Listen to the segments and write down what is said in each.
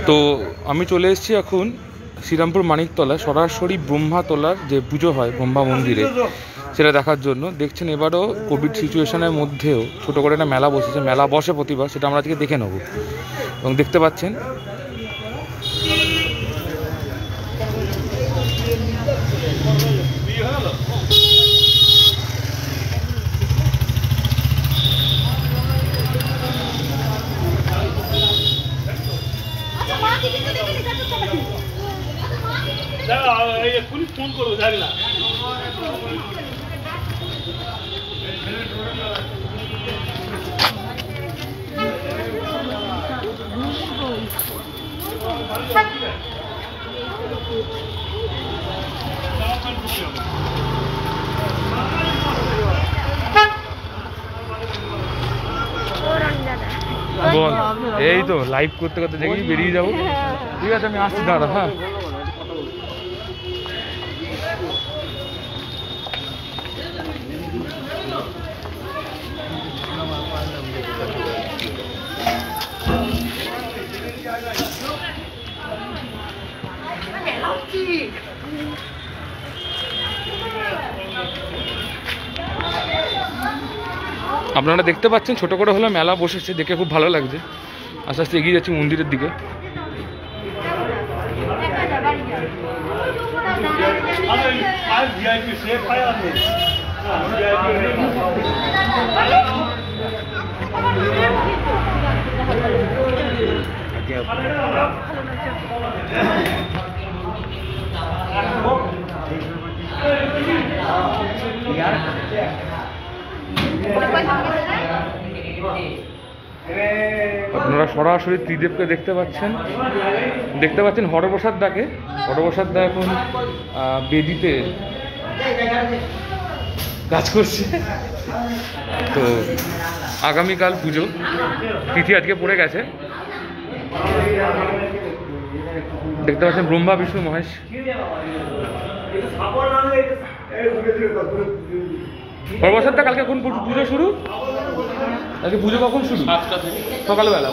তো আমি চলে এসেছি এখন শ্রীরামপুর মানিকতলা সরাসরি ব্রহ্মাতলার যে পুজো হয় ব্রহ্মা মন্দিরে, সেটা দেখার জন্য। দেখছেন এবারও কোভিড সিচুয়েশনের মধ্যেও ছোটো করে একটা মেলা বসেছে, মেলা বসে প্রতিবার, সেটা আমরা আজকে দেখে নেব। এবং দেখতে পাচ্ছেন ফোন করবো জানি না। এই তো লাইভ করতে করতে দেখি বেরিয়ে যাবো। ঠিক আছে, আমি আসছি, দাঁড়া। হ্যাঁ, আপনারা দেখতে পাচ্ছেন ছোট করে হলো মেলা বসেছে, দেখে খুব ভালো লাগছে। আস্তে আস্তে এগিয়ে যাচ্ছি মন্দিরের দিকে। আপনারা সরাসরি ত্রিদেবকে দেখতে পাচ্ছেন হরপ্রসাদ দাকে। হরপ্রসাদ দা এখন বেদিতে কাজ করছে। তো আগামীকাল পুজো, তিথি আজকে পড়ে গেছে। দেখতে পাচ্ছেন ব্রহ্মা বিষ্ণু মহেশ। হরপ্রসাদ দা কালকে কোন পুজো শুরু? আজকে পুজো কখন শুরু? 7টা থেকে সকালবেলা।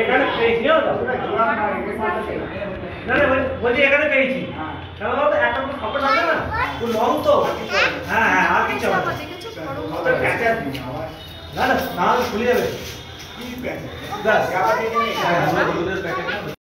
এখানে পেয়েছি এখানে পেয়েছি একটা খবর আছে না, লং তো। হ্যাঁ হ্যাঁ, আর কিছু না না, খুলে যাবে।